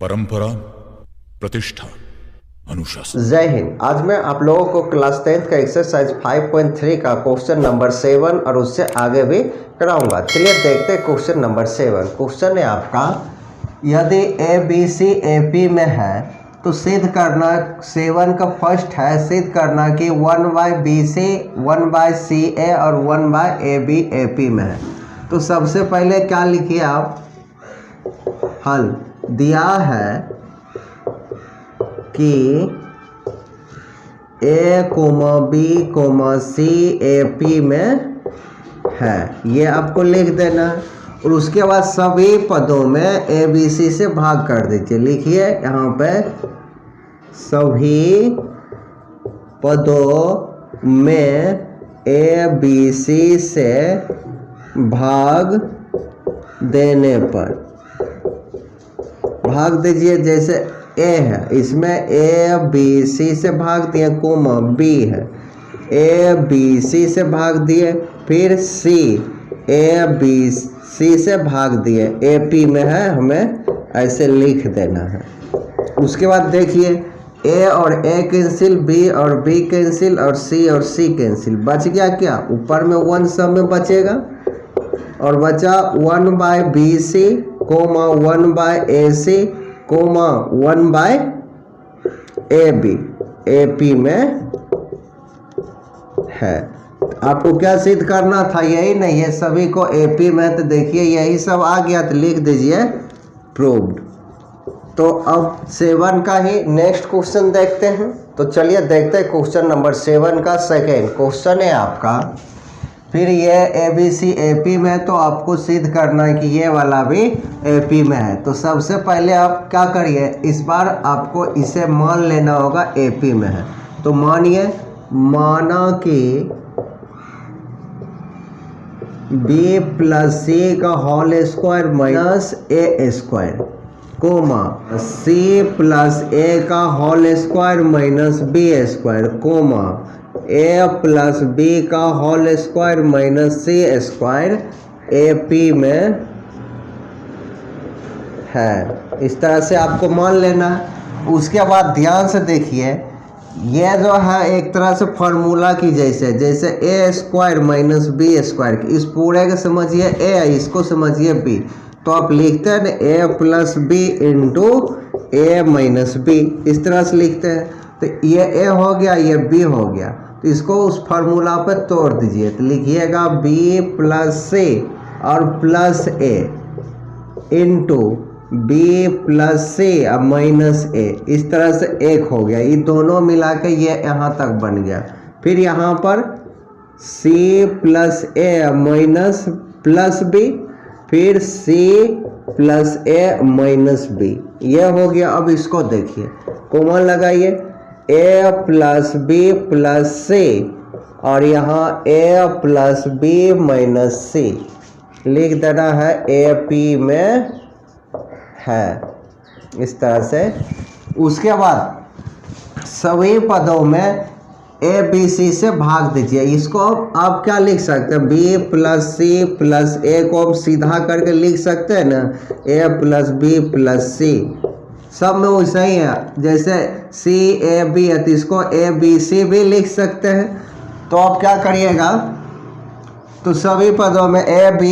परंपरा, प्रतिष्ठा, अनुशासन। जय हिंद। आज मैं आप लोगों को क्लास 10th का एक्सरसाइज 5.3 का क्वेश्चन नंबर 7 और उससे आगे भी कराऊंगा। चलिए देखते हैं क्वेश्चन नंबर 7। क्वेश्चन है आपका, यदि A B C A P में है तो सिद्ध करना, 7 का फर्स्ट है, सिद्ध करना कि 1/BC 1/CA और 1/AB AP में है। तो सबसे पहले क्या लिखिए आप, हल दिया है कि A, B, C A P में है, ये आपको लिख देना है। और उसके बाद सभी पदों में A B C से भाग कर दीजिए। लिखिए यहाँ पे, सभी पदों में A B C से भाग देने पर भाग दीजिए। जैसे A है, इसमें A B C से भाग दिए, B है, A B C से भाग दिए, फिर C A B C से भाग दिए, A P में है, हमें ऐसे लिख देना है। उसके बाद देखिए, A और A कैंसिल, B और B कैंसिल, और C कैंसिल। बच गया क्या, ऊपर में 1 सब में बचेगा और बचा 1/BC, 1/AC, 1/AB AP में है। आपको क्या सिद्ध करना था, यही नहीं है, सभी को AP में। तो देखिए यही सब आ गया, तो लिख दीजिए प्रूव्ड। तो अब 7 का ही नेक्स्ट क्वेश्चन देखते हैं। तो चलिए देखते हैं क्वेश्चन नंबर 7 का सेकेंड क्वेश्चन है आपका, फिर ये ABC AP में है, तो आपको सिद्ध करना है कि ये वाला भी AP में है। तो सबसे पहले आप क्या करिए, इस बार आपको इसे मान लेना होगा AP में है। तो मानिए, माना कि B + C का whole square minus A square, C + A का whole square minus B square, A + B का whole square minus C square AP में है। इस तरह से आपको मान लेना है। उसके बाद ध्यान से देखिए, ये जो है एक तरह से फार्मूला की जैसे, जैसे A square minus B square, इस पूरे के समझिए A, इसको समझिए B। तो आप लिखते हैं A + B into A - B, इस तरह से लिखते हैं। तो ये A हो गया, ये B हो गया, तो इसको उस फार्मूला पर तोड़ दीजिए। तो लिखिएगा B + C और plus A into B + C और माइनस A, इस तरह से एक हो गया। ये दोनों मिला के ये यहाँ तक बन गया। फिर यहाँ पर C + A minus plus B, फिर C + A - B, ये हो गया। अब इसको देखिए, कॉमन लगाइए, A + B + C और यहाँ A + B - C लिख देना है, AP में है, इस तरह से। उसके बाद सभी पदों में A B C से भाग दीजिए। इसको आप क्या लिख सकते हैं, B + C + A को हम सीधा करके लिख सकते हैं ना, A + B + C, सब में वैसा ही है। जैसे C A B है, तो इसको A B C भी लिख सकते हैं। तो आप क्या करिएगा, तो सभी पदों में A + B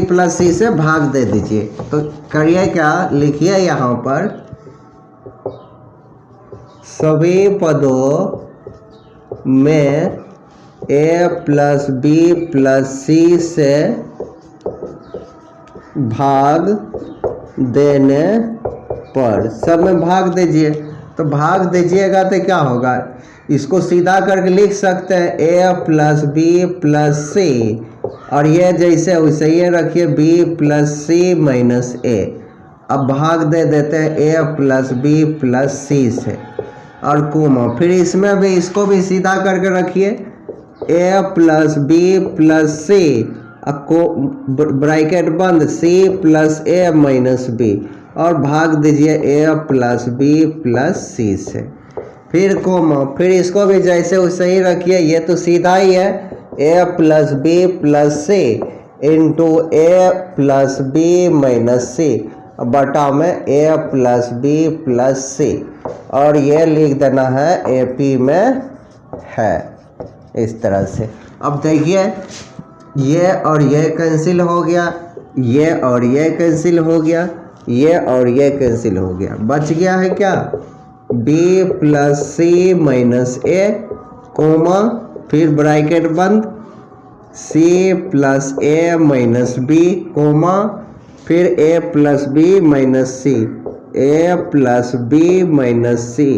+ C से भाग दे दीजिए। तो करिए क्या, लिखिए यहाँ पर, सभी पदों में A + B + C से भाग देने पर, सब में भाग दीजिए। तो भाग दीजिएगा तो क्या होगा, इसको सीधा करके लिख सकते हैं A + B + C, और ये जैसे वैसे ये रखिए B + C - A। अब भाग दे देते हैं A + B + C से, और फिर इसमें भी इसको भी सीधा करके रखिए, A + B + C को ब्रैकेट बंद, C + A - B, और भाग दीजिए A + B + C से, फिर फिर इसको भी जैसे वैसे ही रखिए। ये तो सीधा ही है, A + B + C into A + B - C, बटा में a प्लस बी प्लस सी, और ये लिख देना है ए पी में है, इस तरह से। अब देखिए ये और ये कैंसिल हो गया, ये और ये कैंसिल हो गया, ये और ये कैंसिल हो गया, बच गया है क्या, b plus C minus A, comma फिर ब्रैकेट बंद, c plus A minus B, comma फिर a plus B minus C, a plus B minus C,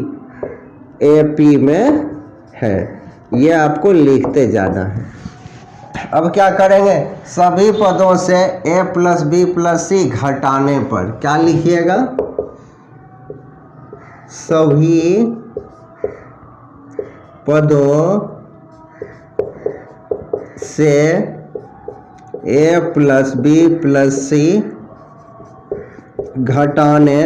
A P में है। ये आपको लिखते जाना है। अब क्या करेंगे, सभी पदों से a प्लस बी प्लस सी घटाने पर क्या लिखिएगा, सभी पदों से a प्लस बी प्लस सी घटाने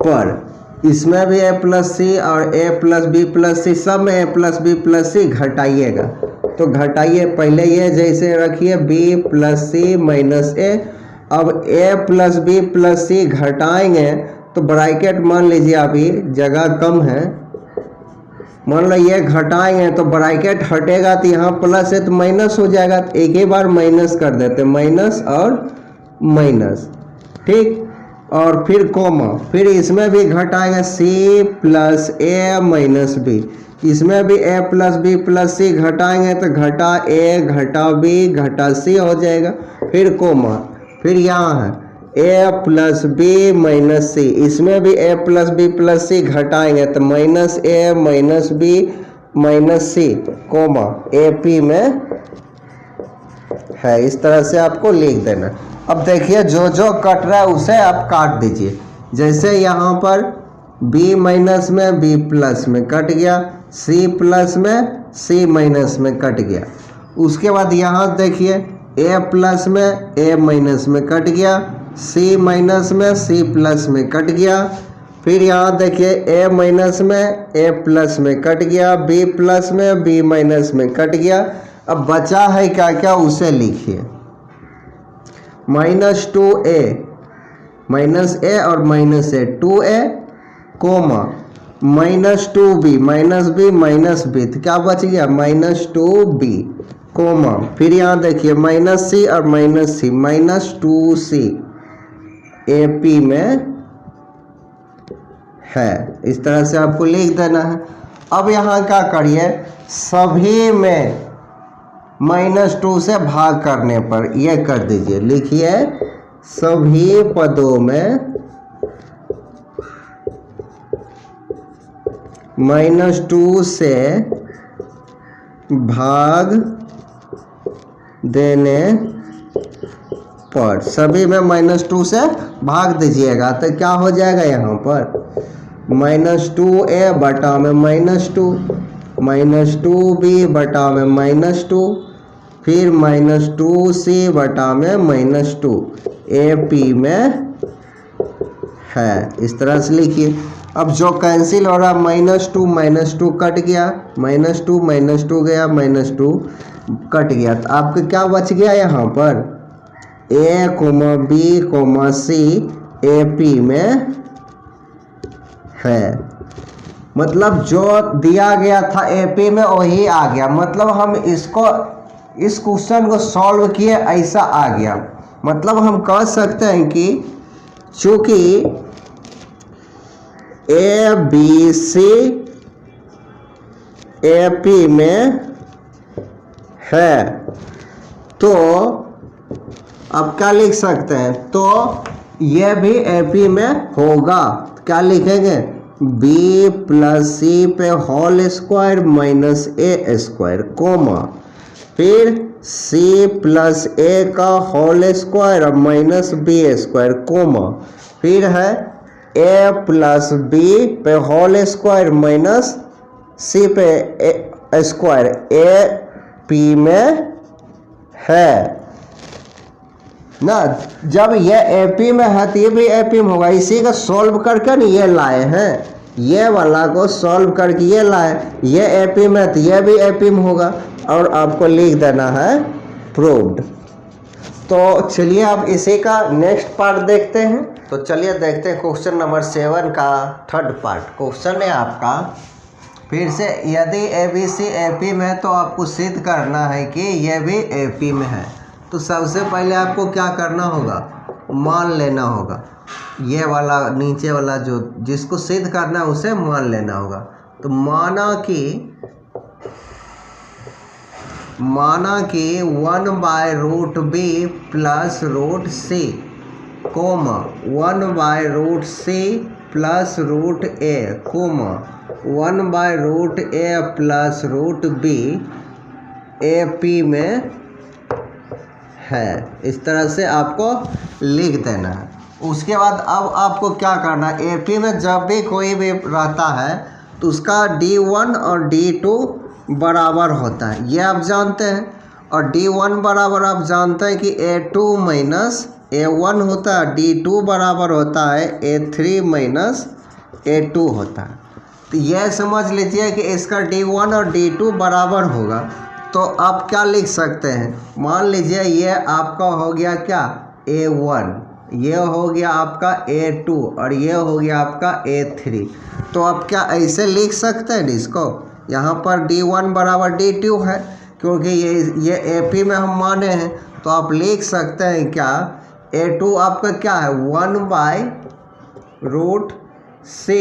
पर, इसमें भी a प्लस सी और a प्लस बी प्लस सी, सब में a प्लस बी प्लस सी घटाइएगा। तो घटाइए, पहले ये जैसे रखिए b प्लस सी माइनस ए। अब a plus B plus C घटाएंगे तो ब्रैकेट मान लीजिए, अभी जगह कम है, मान लो ये घटाएंगे तो ब्रैकेट हटेगा तो यहाँ प्लस है तो माइनस हो जाएगा, तो एक ही बार माइनस कर देते, माइनस और माइनस, ठीक। और फिर कोमा, फिर इसमें भी घटाएंगे c plus A minus B, इसमें भी a plus B plus C घटाएंगे तो घटा a घटा b घटा c हो जाएगा, फिर कोमा, फिर यहाँ है a plus B minus C, इसमें भी a plus B plus C घटाएंगे तो minus a minus B minus C, comma A P में है। इस तरह से आपको लिख देना। अब देखिए जो जो कट रहा है उसे आप काट दीजिए। जैसे यहाँ पर b माइनस में b प्लस में कट गया, c प्लस में c माइनस में कट गया। उसके बाद यहाँ देखिए a प्लस में a माइनस में कट गया, c माइनस में c प्लस में कट गया। फिर यहाँ देखिए a माइनस में a प्लस में कट गया, b प्लस में b माइनस में कट गया। अब बचा है क्या क्या उसे लिखिए, माइनस 2a, माइनस a और minus a, 2a comma minus 2b, minus b minus b, तो क्या बच गया, माइनस 2b कोमा, फिर यहाँ देखिए माइनस c और माइनस c, माइनस 2c ए पी में है। इस तरह से आपको लिख देना है। अब यहाँ क्या करिए, सभी में -2 से भाग करने पर ये कर दीजिए, लिखिए सभी पदों में -2 से भाग देने पर, सभी में -2 से भाग दीजिएगा तो क्या हो जाएगा, यहाँ पर -2a बटा में -2, -2b बटा में -2, फिर -2c बटा में -2, ए पी में है। इस तरह से लिखिए। अब जो कैंसिल हो रहा, -2 कट गया, -2 गया, -2 कट गया, तो आपको क्या बच गया यहाँ पर, a, b, c A P में है। मतलब जो दिया गया था एपी में वही आ गया। मतलब हम इसको, इस क्वेश्चन को सॉल्व किए ऐसा आ गया। मतलब हम कह सकते हैं कि चूंकि A B C A P में है तो अब क्या लिख सकते हैं, तो यह भी ए पी में होगा। क्या लिखेंगे, बी प्लस सी पे whole square minus A square comma, फिर सी प्लस ए का whole square minus B square comma, फिर है ए प्लस बी पे होल स्क्वायर माइनस सी पे स्क्वायर ए पी में है ना। जब ये एपी में है तो ये भी एपी में होगा। इसी का सॉल्व करके ना ये लाए हैं, ये वाला को सॉल्व करके ये लाए, ये एपी में तो ये भी एपी में होगा। और आपको लिख देना है प्रूव्ड। तो तो चलिए अब इसी का नेक्स्ट पार्ट देखते हैं। तो चलिए देखते हैं क्वेश्चन नंबर 7 का थर्ड पार्ट। क्वेश्चन है आपका फिर से, यदि ABC AP में है तो आपको सिद्ध करना है कि यह भी AP में है। तो सबसे पहले आपको क्या करना होगा, मान लेना होगा। ये वाला नीचे वाला जो जिसको सिद्ध करना है उसे मान लेना होगा। तो माना कि 1/√B plus √C comma 1/√C plus √A comma 1/√A plus √B AP में है। इस तरह से आपको लिख देना है। उसके बाद अब आपको क्या करना है, AP में जब भी कोई भी रहता है तो उसका D1 और D2 बराबर होता है, ये आप जानते हैं। और D1 बराबर आप जानते हैं कि A2 माइनस A1 होता है, D2 बराबर होता है A3 माइनस A2 होता है। तो यह समझ लीजिए कि इसका D1 और D2 बराबर होगा। तो आप क्या लिख सकते हैं, मान लीजिए ये आपका हो गया क्या A1, ये हो गया आपका A2 और ये हो गया आपका A3। तो आप क्या ऐसे लिख सकते हैं इसको, यहाँ पर D1 बराबर D2 है क्योंकि ये AP में हम माने हैं। तो आप लिख सकते हैं क्या, A2 आपका क्या है 1/√C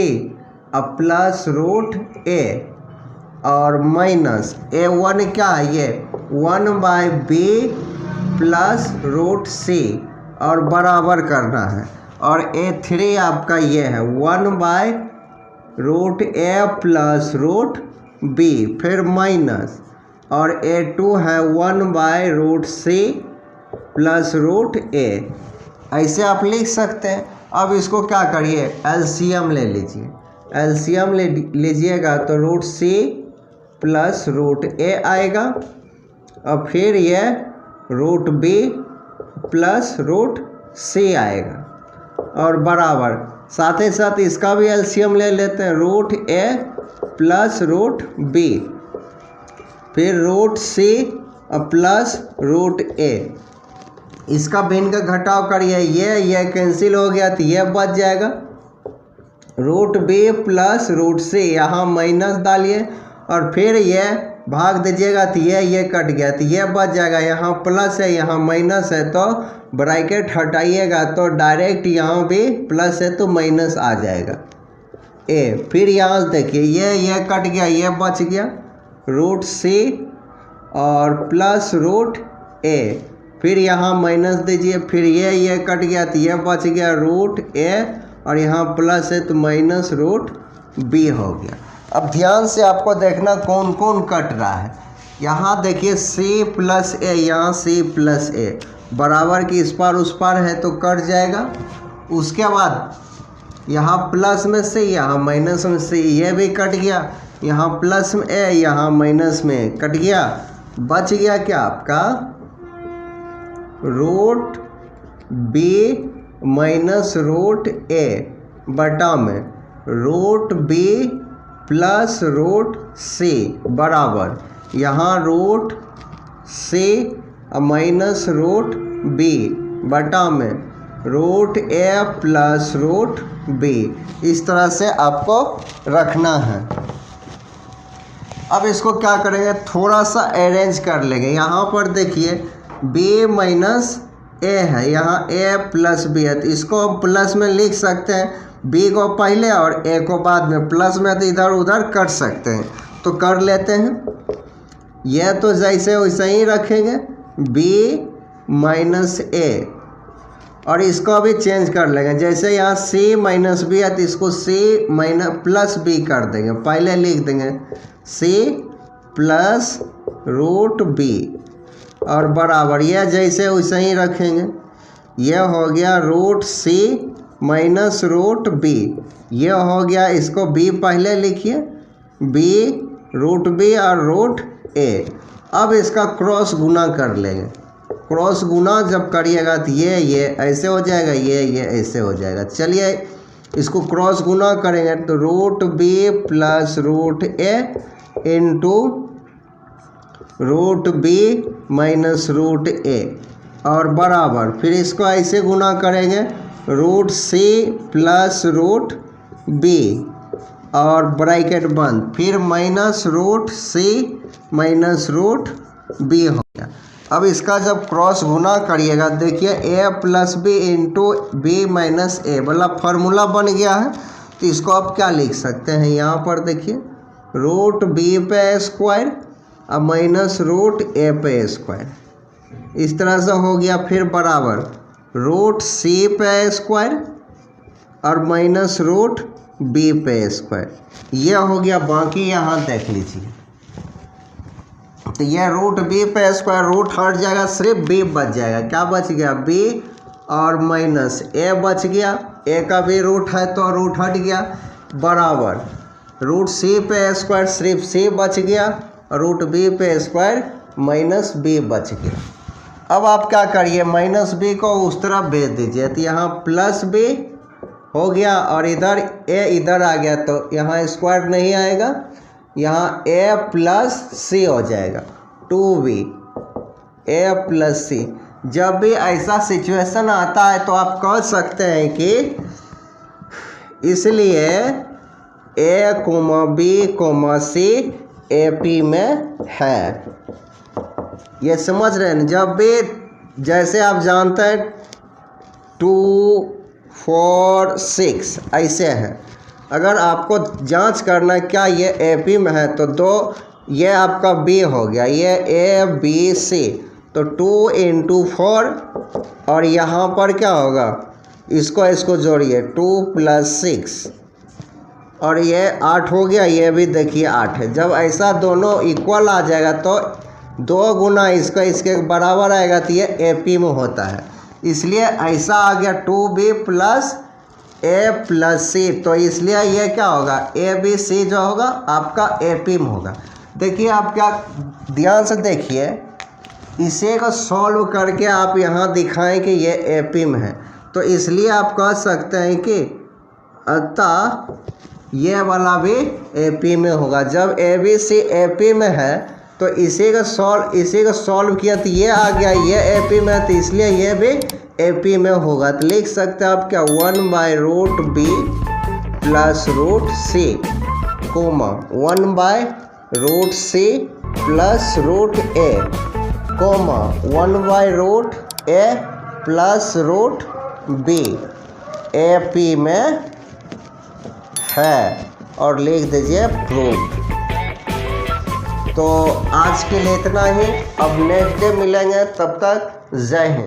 प्लस √A और माइनस A1 क्या है ये 1/B प्लस √C और बराबर करना है। और A3 आपका ये है 1/√A प्लस √B फिर माइनस, और A2 है 1/√C प्लस √A। ऐसे आप लिख सकते हैं। अब इसको क्या करिए, LCM ले लीजिए। LCM लीजिएगा तो √C प्लस √A आएगा और फिर ये √B प्लस √C आएगा और बराबर, साथ ही साथ इसका भी LCM ले लेते हैं, √A प्लस √B फिर √C प्लस √A। इसका भिन्न का घटाव करिए, ये कैंसिल हो गया तो ये बच जाएगा √B प्लस √C, यहाँ माइनस डालिए और फिर ये भाग दीजिएगा तो ये कट गया तो ये बच जाएगा। यहाँ प्लस है यहाँ माइनस है तो ब्रैकेट हटाइएगा तो डायरेक्ट यहाँ भी प्लस है तो माइनस आ जाएगा A। फिर यहाँ देखिए ये कट गया, ये बच गया √C और प्लस √A। फिर यहाँ माइनस दीजिए, फिर ये कट गया तो ये बच गया √A और यहाँ प्लस है तो माइनस √B हो गया। अब ध्यान से आपको देखना कौन कौन कट रहा है। यहाँ देखिए C प्लस A, यहाँ C प्लस A बराबर की इस पार उस पार है तो कट जाएगा। उसके बाद यहाँ प्लस में C, यहाँ माइनस में C, ये भी कट गया। यहाँ प्लस में A, यहाँ माइनस में कट गया। बच गया क्या आपका √B माइनस √A बटा में √B प्लस √C बराबर, यहाँ √C माइनस √B बटा में √A प्लस √B। इस तरह से आपको रखना है। अब इसको क्या करेंगे, थोड़ा सा अरेंज कर लेंगे। यहाँ पर देखिए B माइनस A है, यहाँ A प्लस B है तो इसको हम प्लस में लिख सकते हैं, B को पहले और A को बाद में। प्लस में तो इधर उधर कर सकते हैं तो कर लेते हैं। यह तो जैसे वैसे ही रखेंगे B माइनस A और इसको भी चेंज कर लेंगे। जैसे यहाँ C माइनस B है तो इसको C माइनस प्लस B कर देंगे, पहले लिख देंगे C प्लस √B और बराबर, यह जैसे वैसे ही रखेंगे। यह हो गया √C माइनस √B, यह हो गया, इसको B पहले लिखिए, B √B और √A। अब इसका क्रॉस गुना कर लेंगे। क्रॉस गुना जब करिएगा तो ये ऐसे हो जाएगा, ये ऐसे हो जाएगा। चलिए इसको क्रॉस गुना करेंगे तो √B plus √A into √B minus √A। और बराबर, फिर इसको ऐसे गुना करेंगे root C plus root B और ब्रैकेट बंद, फिर minus root C minus root B हो गया। अब इसका जब क्रॉस गुना करिएगा देखिए A plus B into B minus A वाला फार्मूला बन गया है। तो इसको आप क्या लिख सकते हैं, यहाँ पर देखिए रूट बी पे स्क्वायर और माइनस रूट ए पे स्क्वायर, इस तरह से हो गया। फिर बराबर रूट सी पे स्क्वायर और माइनस रूट बी पे स्क्वायर, यह हो गया। बाकी यहाँ देख लीजिए, तो यह रूट बी पे स्क्वायर रूट हट जाएगा, सिर्फ बी बच जाएगा। क्या बच गया, बी और माइनस ए बच गया, ए का भी रूट है तो रूट हट गया, बराबर रूट सी पे स्क्वायर सिर्फ सी बच गया, रूट बी पे स्क्वायर माइनस बी बच गया। अब आप क्या करिए, माइनस बी को उस तरफ भेज दीजिए, तो यहाँ प्लस बी हो गया और इधर ए इधर आ गया, तो यहाँ स्क्वायर नहीं आएगा, यहाँ ए प्लस सी हो जाएगा 2b ए प्लस सी। जब भी ऐसा सिचुएशन आता है तो आप कह सकते हैं कि इसलिए A comma B comma C A P में है। ये समझ रहे हैं, जब भी जैसे आप जानते हैं 2 4 6 ऐसे हैं, अगर आपको जांच करना है क्या ये ए पी में है तो दो, ये आपका बी हो गया, ये ए बी सी, तो 2 इंटू 4 और यहाँ पर क्या होगा, इसको जोड़िए 2 प्लस 6 और ये 8 हो गया, ये भी देखिए 8 है। जब ऐसा दोनों इक्वल आ जाएगा तो 2 गुना इसका इसके बराबर आएगा, तो ये ए पी में होता है। इसलिए ऐसा आ गया 2b प्लस ए प्लस सी, तो इसलिए ये क्या होगा, ए बी सी जो होगा आपका ए पी में होगा। देखिए आप क्या ध्यान से देखिए, इसे को सॉल्व करके आप यहाँ दिखाएं कि ये ए पी में है, तो इसलिए आप कह सकते हैं कि अतः ये वाला भी ए पी में होगा। जब A B C A P में है तो इसी का सॉल्व किया तो ये आ गया, ये ए पी में है, तो इसलिए ये भी ए पी में होगा। तो लिख सकते हैं आप क्या, 1/√b plus root C comma 1/√c plus root A comma 1/√a plus root b A P में है, और लिख दीजिए प्रूफ। तो आज के लिए इतना ही, अब नेक्स्ट डे मिलेंगे, तब तक जय हिंद।